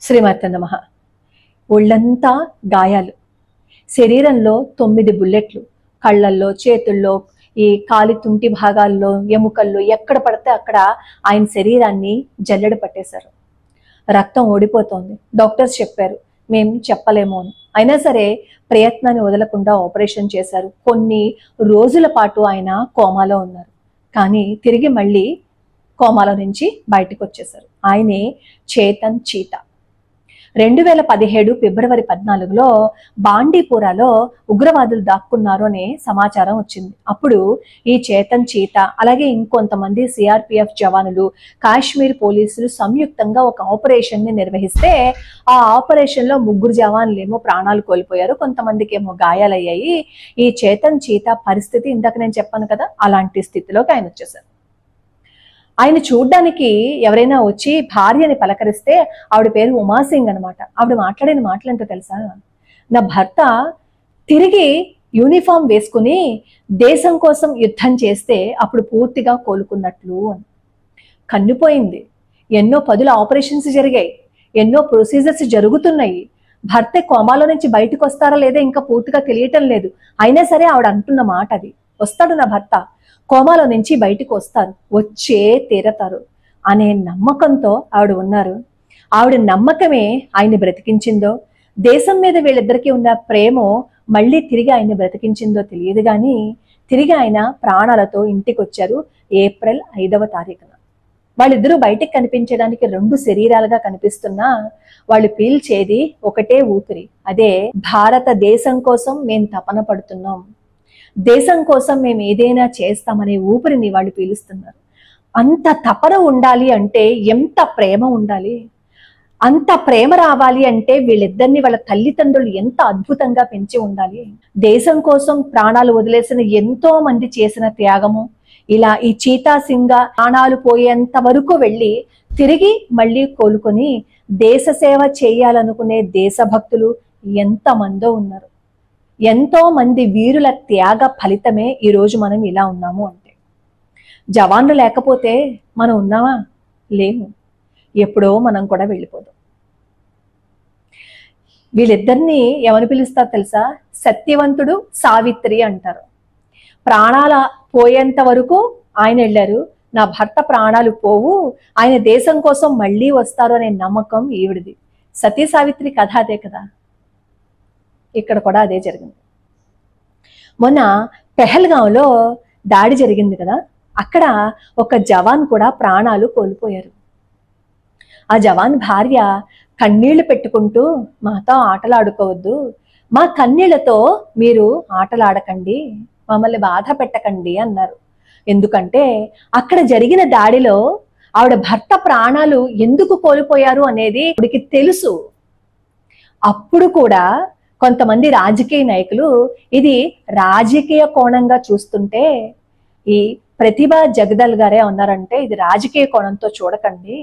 శ్రీమాత నమః. ఒళ్ళంతా గాయాలు, శరీరంలో 9 బుల్లెట్లు, కళ్ళల్లో, చేతుల్లో, ఈ కాలి తుంటి భాగాల్లో, ఎముకల్లో ఎక్కడ పడితే అక్కడ ఆయన శరీరాన్ని జల్లెడ పట్టేశారు. రక్తం ఓడిపోతోంది. డాక్టర్స్ చెప్పారు మేము చెప్పలేము అని. అయినా సరే ప్రయత్నాన్ని వదలకుండా ఆపరేషన్ చేశారు. కొన్ని రోజుల పాటు ఆయన కోమాలో ఉన్నారు. కానీ తిరిగి మళ్ళీ కోమాలో నుంచి బయటకు వచ్చేశారు. ఆయనే చేతన్ చీతా. 2017 ఫిబ్రవరి 14లో బాండీపురాలో ఉగ్రవాదులు దాక్కున్నారు అనే సమాచారం వచ్చింది. అప్పుడు ఈ చేతన్ చీతా అలాగే ఇంకొంతమంది సిఆర్పిఎఫ్ జవానులు, కాశ్మీర్ పోలీసులు సంయుక్తంగా ఒక ఆపరేషన్ ని నిర్వహిస్తే ఆ ఆపరేషన్ లో 3 జవాన్లు ఏమో ప్రాణాలు కోల్పోయారు, కొంతమందికి ఏమో గాయాలయ్యాయి. ఈ చేతన్ చీతా పరిస్థితి ఇందాక నేను చెప్పాను కదా, అలాంటి స్థితిలోకి ఆయన వచ్చేసారు. ఆయన చూడ్డానికి ఎవరైనా వచ్చి భార్యని పలకరిస్తే ఆవిడ పేరు ఉమాసింగ్ అనమాట. ఆవిడ మాట్లాడిన మాటలంటో తెలుసా, నా భర్త తిరిగి యూనిఫామ్ వేసుకుని దేశం కోసం యుద్ధం చేస్తే అప్పుడు పూర్తిగా కోలుకున్నట్లు అని. కన్నుపోయింది. ఎన్నో పదుల ఆపరేషన్స్ జరిగాయి, ఎన్నో ప్రొసీజర్స్ జరుగుతున్నాయి. భర్త కోమాలో నుంచి బయటకు వస్తారా లేదా ఇంకా పూర్తిగా తెలియటం లేదు. అయినా సరే ఆవిడ అంటున్న మాట అది, వస్తాడు నా భర్త, కోమాలో నుంచి బయటకు వస్తారు, వచ్చే తీరతారు అనే నమ్మకంతో ఆవిడ ఉన్నారు. ఆవిడ నమ్మకమే ఆయన్ని బ్రతికించిందో, దేశం మీద వీళ్ళిద్దరికీ ఉన్న ప్రేమో మళ్ళీ తిరిగి ఆయన్ని బ్రతికించిందో తెలియదు. కానీ తిరిగి ఆయన ప్రాణాలతో ఇంటికి వచ్చారు ఏప్రిల్ 5వ తారీఖున. వాళ్ళిద్దరూ బయటికి కనిపించడానికి 2 శరీరాలుగా కనిపిస్తున్నా వాళ్ళు పీల్చేది ఒకటే ఊపిరి. అదే భారతదేశం కోసం మేము తపన పడుతున్నాం, దేశం కోసం మేము ఏదైనా చేస్తామనే ఊపిరిని వాళ్ళు పీలుస్తున్నారు. అంత తపన ఉండాలి అంటే ఎంత ప్రేమ ఉండాలి, అంత ప్రేమ రావాలి అంటే వీళ్ళిద్దరిని వాళ్ళ తల్లిదండ్రులు ఎంత అద్భుతంగా పెంచి ఉండాలి. దేశం కోసం ప్రాణాలు వదిలేసిన ఎంతో మంది చేసిన త్యాగము, ఇలా ఈ చీతా సింగ్ ప్రాణాలు పోయేంత వరకు వెళ్ళి తిరిగి మళ్ళీ కోలుకొని దేశ సేవ చేయాలనుకునే దేశభక్తులు ఎంతమందో ఉన్నారు. ఎంతో మంది వీరుల త్యాగ ఫలితమే ఈరోజు మనం ఇలా ఉన్నాము. అంటే జవాన్లు లేకపోతే మనం ఉన్నామా? లేము. ఎప్పుడో మనం కూడా వెళ్ళిపోదాం. వీళ్ళిద్దరిని ఎవరు పిలుస్తారు తెలుసా? సత్యవంతుడు, సావిత్రి అంటారు. ప్రాణాల పోయేంత వరకు ఆయన వెళ్ళారు, నా భర్త ప్రాణాలు పోవు, ఆయన దేశం కోసం మళ్ళీ వస్తారు అనే నమ్మకం ఈవిడిది. సతీ సావిత్రి కథ అదే కదా, ఇక్కడ కూడా అదే జరిగింది. మొన్న పెహల్గాంలో దాడి జరిగింది కదా, అక్కడ ఒక జవాన్ కూడా ప్రాణాలు కోల్పోయారు. ఆ జవాన్ భార్య కన్నీళ్లు పెట్టుకుంటూ మాతో ఆటలాడుకోవద్దు, మా కన్నీళ్లతో మీరు ఆటలాడకండి, మమ్మల్ని బాధ పెట్టకండి అన్నారు. ఎందుకంటే అక్కడ జరిగిన దాడిలో ఆవిడ భర్త ప్రాణాలు ఎందుకు కోల్పోయారు అనేది ఆవిడకి తెలుసు. అప్పుడు కూడా కొంతమంది రాజకీయ నాయకులు ఇది రాజకీయ కోణంగా చూస్తుంటే, ఈ ప్రతిభ జగదల్ గారే ఉన్నారంటే ఇది రాజకీయ కోణంతో చూడకండి,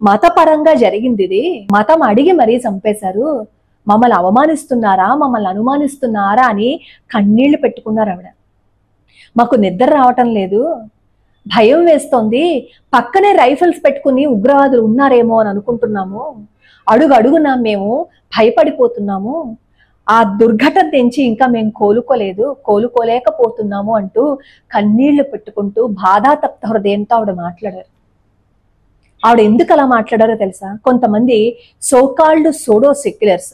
మతపరంగా జరిగింది, ఇది మతం అడిగి మరీ చంపేశారు, మమ్మల్ని అవమానిస్తున్నారా, మమ్మల్ని అనుమానిస్తున్నారా అని కన్నీళ్లు పెట్టుకున్నారు ఆవిడ. మాకు నిద్ర రావటం లేదు, భయం వేస్తోంది, పక్కనే రైఫిల్స్ పెట్టుకుని ఉగ్రవాదులు ఉన్నారేమో అని అనుకుంటున్నాము, అడుగు అడుగునా మేము భయపడిపోతున్నాము, ఆ దుర్ఘటన నుంచి ఇంకా మేము కోలుకోలేకపోతున్నాము అంటూ కన్నీళ్లు పెట్టుకుంటూ బాధాతప్త హృదయంతో ఆవిడ మాట్లాడారు. ఆవిడ ఎందుకు అలా మాట్లాడారో తెలుసా? కొంతమంది సోకాల్డ్ సోడో సెక్యులర్స్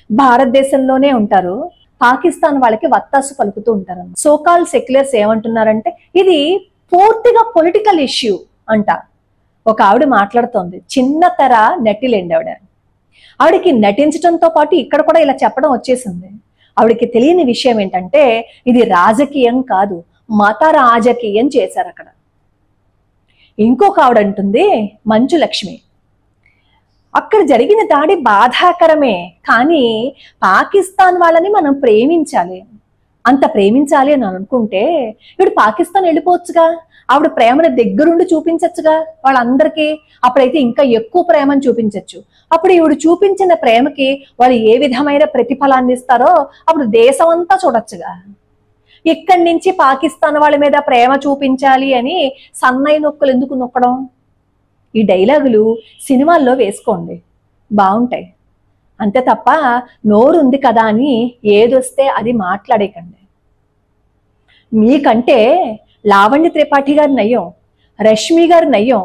భారతదేశంలోనే ఉంటారు, పాకిస్తాన్ వాళ్ళకి వత్తాసు పలుకుతూ ఉంటారు. సోకాల్డ్ సెక్యులర్స్ ఏమంటున్నారంటే ఇది పూర్తిగా పొలిటికల్ ఇష్యూ అంట. ఒక ఆవిడ మాట్లాడుతోంది, చిన్న తెర నటిలేండి ఆవిడ. ఆవిడకి నటించడంతో పాటు ఇక్కడ కూడా ఇలా చెప్పడం వచ్చేసింది. ఆవిడకి తెలియని విషయం ఏంటంటే ఇది రాజకీయం కాదు, మత రాజకీయం చేశారు అక్కడ. ఇంకొక ఆవిడ అంటుంది, మంచు లక్ష్మి, అక్కడ జరిగిన దాడి బాధాకరమే, కానీ పాకిస్తాన్ వాళ్ళని మనం ప్రేమించాలి, అంత ప్రేమించాలి అని అనుకుంటే ఇప్పుడు పాకిస్తాన్ వెళ్ళిపోవచ్చుగా, ఆవిడ ప్రేమను దగ్గరుండి చూపించచ్చుగా వాళ్ళందరికీ, అప్పుడైతే ఇంకా ఎక్కువ ప్రేమను చూపించచ్చు. అప్పుడు ఈవిడ చూపించిన ప్రేమకి వాళ్ళు ఏ విధమైన ప్రతిఫలాన్ని ఇస్తారో అప్పుడు దేశం అంతా చూడొచ్చుగా. ఇక్కడి నుంచి పాకిస్తాన్ వాళ్ళ మీద ప్రేమ చూపించాలి అని సన్నాయి నొక్కులు ఎందుకు నొక్కడం? ఈ డైలాగులు సినిమాల్లో వేసుకోండి, బాగుంటాయి. అంతే తప్ప నోరు ఉంది కదా అని ఏదొస్తే అది మాట్లాడేకండి. మీకంటే లావణ్య త్రిపాఠి గారి నయ్యం, రష్మి గారి నయ్యం.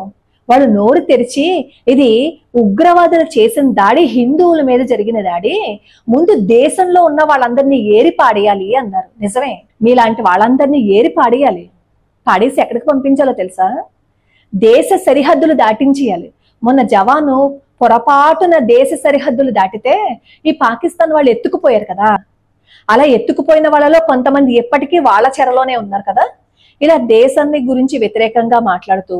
వాళ్ళు నోరు తెరిచి ఇది ఉగ్రవాదులు చేసిన దాడి, హిందువుల మీద జరిగిన దాడి, ముందు దేశంలో ఉన్న వాళ్ళందరినీ ఏరి పాడేయాలి అన్నారు. నిజమే, మీలాంటి వాళ్ళందరినీ ఏరి పాడేయాలి. పాడేసి ఎక్కడికి పంపించాలో తెలుసా? దేశ సరిహద్దులు దాటించేయాలి. మొన్న జవాను పొరపాటున దేశ సరిహద్దులు దాటితే ఈ పాకిస్తాన్ వాళ్ళు ఎత్తుకుపోయారు కదా, అలా ఎత్తుకుపోయిన వాళ్ళలో కొంతమంది ఎప్పటికీ వాళ్ళ చెరలోనే ఉన్నారు కదా. ఇలా దేశాన్ని గురించి వ్యతిరేకంగా మాట్లాడుతూ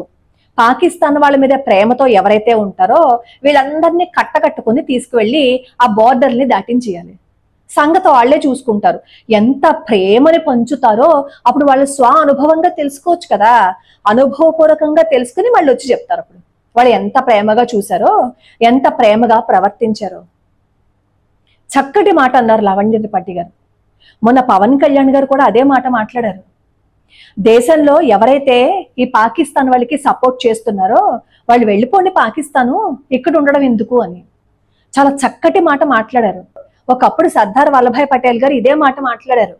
పాకిస్తాన్ వాళ్ళ మీద ప్రేమతో ఎవరైతే ఉంటారో వీళ్ళందరినీ కట్టకట్టుకుని తీసుకువెళ్ళి ఆ బోర్డర్ని దాటించేయాలి. సంగతి వాళ్లే చూసుకుంటారు. ఎంత ప్రేమని పంచుతారో అప్పుడు వాళ్ళు స్వ అనుభవంగా తెలుసుకోవచ్చు కదా. అనుభవపూర్వకంగా తెలుసుకుని వాళ్ళు వచ్చి చెప్తారు అప్పుడు వాళ్ళు ఎంత ప్రేమగా చూశారో, ఎంత ప్రేమగా ప్రవర్తించారో. చక్కటి మాట అన్నారు లావణ్య త్రిపాఠి గారు. మొన్న పవన్ కళ్యాణ్ గారు కూడా అదే మాట మాట్లాడారు. దేశంలో ఎవరైతే ఈ పాకిస్తాన్ వాళ్ళకి సపోర్ట్ చేస్తున్నారో వాళ్ళు వెళ్ళిపోండి పాకిస్తాను, ఇక్కడ ఉండడం ఎందుకు అని చాలా చక్కటి మాట మాట్లాడారు. ఒకప్పుడు సర్దార్ వల్లభాయ్ పటేల్ గారు ఇదే మాట మాట్లాడారు.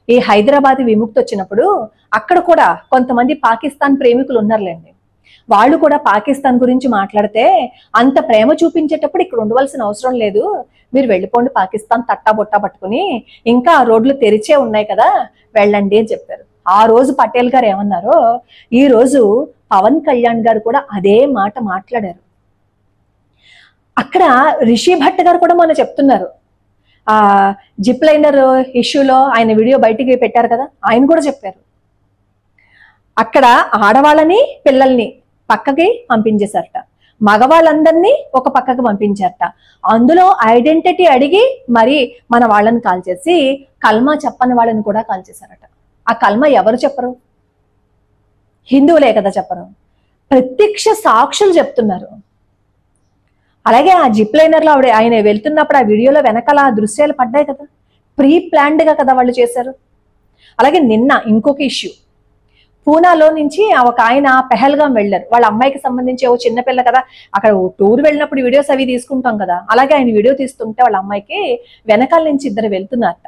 ఈ హైదరాబాద్ విముక్తి వచ్చినప్పుడు అక్కడ కూడా కొంతమంది పాకిస్తాన్ ప్రేమికులు ఉన్నారులేండి. వాళ్ళు కూడా పాకిస్తాన్ గురించి మాట్లాడితే అంత ప్రేమ చూపించేటప్పుడు ఇక్కడ ఉండవలసిన అవసరం లేదు, మీరు వెళ్ళిపోండి పాకిస్తాన్ తట్టా బొట్టా పట్టుకుని, ఇంకా ఆ రోడ్లు తెరిచే ఉన్నాయి కదా వెళ్ళండి అని చెప్పారు. ఆ రోజు పటేల్ గారు ఏమన్నారో ఈ రోజు పవన్ కళ్యాణ్ గారు కూడా అదే మాట మాట్లాడారు. అక్కడ రిషి భట్ గారు కూడా మొన్న చెప్తున్నారు, ఆ జిప్ లైనర్ ఇష్యూలో ఆయన వీడియో బయటికి పెట్టారు కదా, ఆయన కూడా చెప్పారు అక్కడ ఆడవాళ్ళని పిల్లల్ని పక్కకి పంపించేశారట, మగవాళ్ళందరినీ ఒక పక్కకి పంపించారట. అందులో ఐడెంటిటీ అడిగి మరి మన వాళ్ళని కాల్ చేసి కల్మా చెప్పని వాళ్ళని కూడా కాల్ చేశారట. ఆ కల్మా ఎవరు చెప్పరు? హిందువులే కదా చెప్పరు, ప్రత్యక్ష సాక్షులు చెప్తున్నారు. అలాగే ఆ జిప్ లైనర్ లో ఆయన వెళ్తున్నప్పుడు ఆ వీడియోలో వెనకాల ఆ దృశ్యాలు పడ్డాయి కదా, ప్రీ ప్లాన్డ్ గా కదా వాళ్ళు చేశారు. అలాగే నిన్న ఇంకొక ఇష్యూ, పూనాలో నుంచి ఒక ఆయన పెహల్గాం వెళ్ళారు. వాళ్ళ అమ్మాయికి సంబంధించి ఓ చిన్నపిల్ల కదా, అక్కడ టూర్ వెళ్ళినప్పుడు వీడియోస్ అవి తీసుకుంటాం కదా, అలాగే ఆయన వీడియో తీస్తుంటే వాళ్ళ అమ్మాయికి వెనకాల నుంచి ఇద్దరు వెళ్తున్నారట.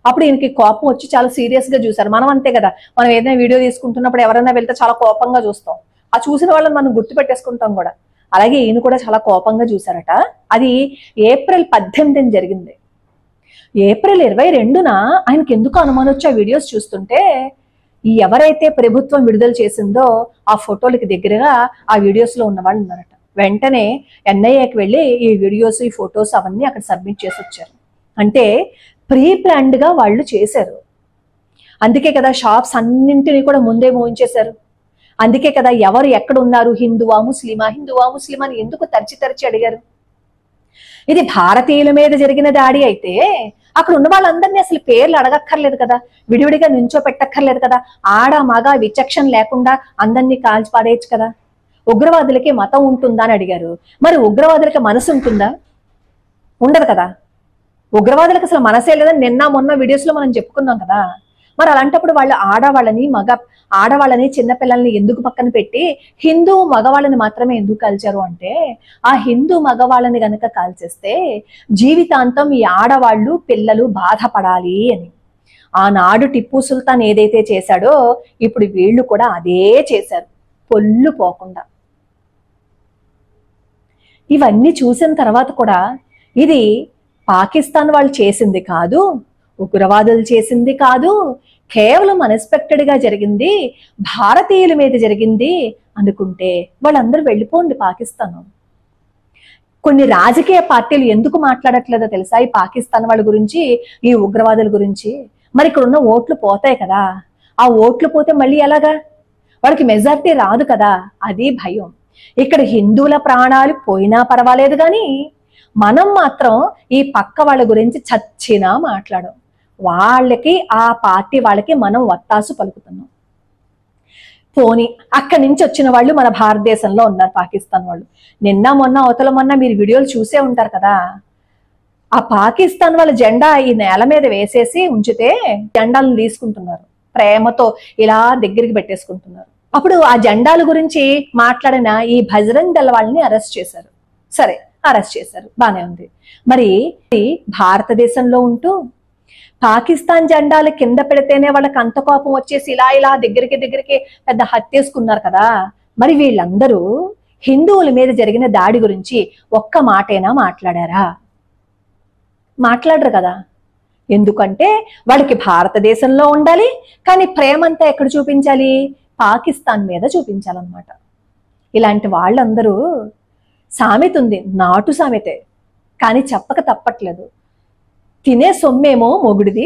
అప్పుడు ఈయనకి కోపం వచ్చి చాలా సీరియస్ గా చూసారు. మనం అంతే కదా, మనం ఏదైనా వీడియో తీసుకుంటున్నప్పుడు ఎవరైనా వెళ్తే చాలా కోపంగా చూస్తాం, ఆ చూసిన వాళ్ళని మనం గుర్తు పెట్టేసుకుంటాం కూడా. అలాగే ఈయన కూడా చాలా కోపంగా చూసారట. అది ఏప్రిల్ 18 జరిగింది. ఏప్రిల్ 22న ఆయనకి ఎందుకు అనుమానం వచ్చి ఆ వీడియోస్ చూస్తుంటే ఈ ఎవరైతే ప్రభుత్వం విడుదల చేసిందో ఆ ఫోటోలకి దగ్గరగా ఆ వీడియోస్ లో ఉన్న వాళ్ళు ఉన్నారట. వెంటనే ఎన్ఐఏకి వెళ్ళి ఈ వీడియోస్ ఈ ఫొటోస్ అవన్నీ అక్కడ సబ్మిట్ చేసి వచ్చారు. అంటే ప్రీ ప్లాన్డ్ గా వాళ్ళు చేశారు. అందుకే కదా షాప్స్ అన్నింటినీ కూడా ముందే మోయించేశారు. అందుకే కదా ఎవరు ఎక్కడ ఉన్నారు, హిందువా ముస్లిమా, హిందువా ముస్లిమా అని ఎందుకు తరచి అడిగారు. ఇది భారతీయుల మీద జరిగిన దాడి అయితే అక్కడ ఉన్న వాళ్ళందరినీ అసలు పేర్లు అడగక్కర్లేదు కదా, విడివిడిగా నుంచో పెట్టక్కర్లేదు కదా, ఆడ మగ విచక్షణ లేకుండా అందరినీ కాల్చి పారేయచ్చు కదా. ఉగ్రవాదులకి మతం ఉంటుందా అని అడిగారు. మరి ఉగ్రవాదులకి మనసు ఉంటుందా? ఉండదు కదా. ఉగ్రవాదులకు అసలు మనసే లేదని నిన్న మొన్న వీడియోస్ లో మనం చెప్పుకున్నాం కదా. మరి అలాంటప్పుడు వాళ్ళు ఆడవాళ్ళని చిన్నపిల్లల్ని ఎందుకు పక్కన పెట్టి హిందూ మగవాళ్ళని మాత్రమే ఎందుకు కాల్చారు అంటే, ఆ హిందూ మగవాళ్ళని గనక కాల్చేస్తే జీవితాంతం ఈ ఆడవాళ్ళు పిల్లలు బాధపడాలి అని. ఆనాడు టిప్పు సుల్తాన్ ఏదైతే చేశాడో ఇప్పుడు వీళ్ళు కూడా అదే చేశారు, పొల్లు పోకుండా. ఇవన్నీ చూసిన తర్వాత కూడా ఇది పాకిస్తాన్ వాళ్ళు చేసింది కాదు, ఉగ్రవాదులు చేసింది కాదు, కేవలం అన్ఎక్స్పెక్టెడ్ గా జరిగింది, భారతీయుల మీద జరిగింది అనుకుంటే వాళ్ళందరూ వెళ్ళిపోండి పాకిస్తాన్. కొన్ని రాజకీయ పార్టీలు ఎందుకు మాట్లాడట్లేదో తెలుసా ఈ పాకిస్తాన్ వాళ్ళ గురించి, ఈ ఉగ్రవాదుల గురించి? మరి ఇక్కడ ఉన్న ఓట్లు పోతాయి కదా, ఆ ఓట్లు పోతే మళ్ళీ ఎలాగా? వాళ్ళకి మెజారిటీ రాదు కదా, అది భయం. ఇక్కడ హిందువుల ప్రాణాలు పోయినా పర్వాలేదు కానీ మనం మాత్రం ఈ పక్క వాళ్ళ గురించి చచ్చినా మాట్లాడం. వాళ్ళకి ఆ పార్టీ వాళ్ళకి మనం వత్తాసు పలుకుతున్నాం. పోనీ అక్కడి నుంచి వచ్చిన వాళ్ళు మన భారతదేశంలో ఉన్నారు పాకిస్తాన్ వాళ్ళు. నిన్న మొన్న అవతల మొన్న మీరు వీడియోలు చూసే ఉంటారు కదా, ఆ పాకిస్తాన్ వాళ్ళ జెండా ఈ నేల మీద వేసేసి ఉంచితే జెండాలను తీసుకుంటున్నారు, ప్రేమతో ఇలా దగ్గరికి పెట్టేసుకుంటున్నారు. అప్పుడు ఆ జెండాల గురించి మాట్లాడిన ఈ బజరంగ్ దళ వాళ్ళని అరెస్ట్ చేశారు. సరే, అరెస్ట్ చేశారు, బానే ఉంది. మరి భారతదేశంలో ఉంటూ పాకిస్తాన్ జెండాలు కింద పెడితేనే వాళ్ళకి అంత కోపం వచ్చేసి ఇలా ఇలా దగ్గరికి పెద్ద హత్యేసుకున్నారు కదా. మరి వీళ్ళందరూ హిందువుల మీద జరిగిన దాడి గురించి ఒక్క మాటైనా మాట్లాడారా? మాట్లాడరు కదా. ఎందుకంటే వాళ్ళకి భారతదేశంలో ఉండాలి, కానీ ప్రేమంతా ఎక్కడ చూపించాలి? పాకిస్తాన్ మీద చూపించాలన్నమాట. ఇలాంటి వాళ్ళందరూ, సామెత ఉంది, నాటు సామెతే, కానీ చెప్పక తప్పట్లేదు. తినే సొమ్మేమో మొగుడిది,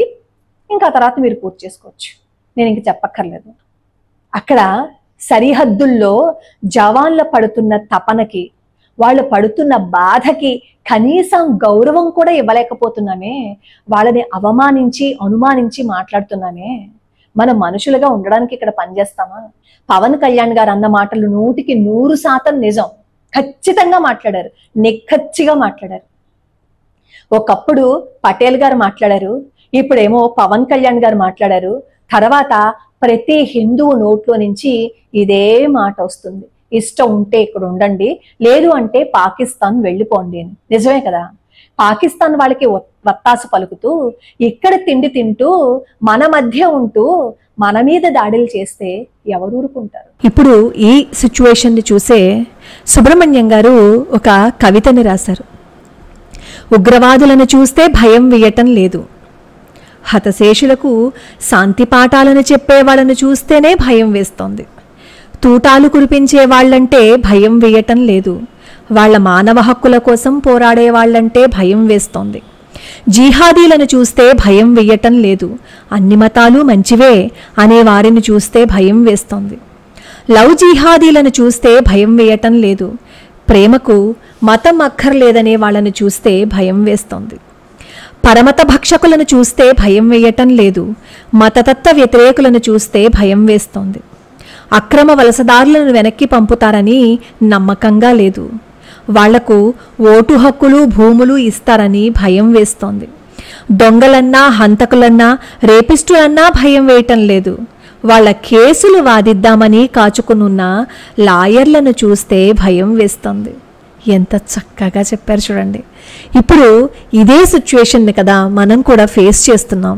ఇంకా తర్వాత మీరు పూర్తి చేసుకోవచ్చు, నేను ఇంక చెప్పక్కర్లేదు. అక్కడ సరిహద్దుల్లో జవాన్ల పడుతున్న తపనకి, వాళ్ళు పడుతున్న బాధకి కనీసం గౌరవం కూడా ఇవ్వలేకపోతున్నామే. వాళ్ళని అవమానించి అనుమానించి మాట్లాడుతున్నామే. మనం మనుషులుగా ఉండడానికి ఇక్కడ పనిచేస్తామా? పవన్ కళ్యాణ్ గారు అన్న మాటలు 100% నిజం. ఖచ్చితంగా మాట్లాడారు, నిక్కచ్చిగా మాట్లాడారు. ఒకప్పుడు పటేల్ గారు మాట్లాడారు, ఇప్పుడేమో పవన్ కళ్యాణ్ గారు మాట్లాడారు. తర్వాత ప్రతి హిందువు నోట్లో నుంచి ఇదే మాట వస్తుంది, ఇష్టం ఉంటే ఇక్కడ ఉండండి, లేదు అంటే పాకిస్తాన్ వెళ్ళిపోండి అని. నిజమే కదా. పాకిస్తాన్ వాళ్ళకి వత్తాసు పలుకుతూ ఇక్కడ తిండి తింటూ మన మధ్య ఉంటూ మన మీద దాడులు చేస్తే ఎవరు ఊరుకుంటారు? ఇప్పుడు ఈ సిచ్యువేషన్ ని చూసే సుబ్రహ్మణ్యం గారు ఒక కవితని రాశారు. ఉగ్రవాదులను చూస్తే భయం వేయటం లేదు, హతశేషులకు శాంతి పాఠాలను చెప్పే వాళ్ళను చూస్తేనే భయం వేస్తోంది. తూటాలు కురిపించే వాళ్ళంటే భయం వేయటం లేదు, వాళ్ళ మానవ హక్కుల కోసం పోరాడే వాళ్ళంటే భయం వేస్తోంది. జిహాదీలను చూస్తే భయం వేయటం లేదు, అన్ని మతాలు మంచివే అనే వారిని చూస్తే భయం వేస్తోంది. లవ్ జిహాదీలను చూస్తే భయం వేయటం లేదు, ప్రేమకు మతం అక్కర్లేదనే వాళ్ళను చూస్తే భయం వేస్తోంది. పరమత భక్షకులను చూస్తే భయం వేయటం లేదు, మతతత్వ వ్యతిరేకులను చూస్తే భయం వేస్తోంది. అక్రమ వలసదారులను వెనక్కి పంపుతారని నమ్మకంగా లేదు, వాళ్లకు ఓటు హక్కులు భూములు ఇస్తారని భయం వేస్తోంది. దొంగలన్నా హంతకులన్నా రేపిస్టులన్నా భయం వేయటం లేదు, వాళ్ళ కేసులు వాదిద్దామని కాచుకునున్న లాయర్లను చూస్తే భయం వేస్తోంది. ఎంత చక్కగా చెప్పారు చూడండి. ఇప్పుడు ఇదే సిచ్యువేషన్ని కదా మనం కూడా ఫేస్ చేస్తున్నాం.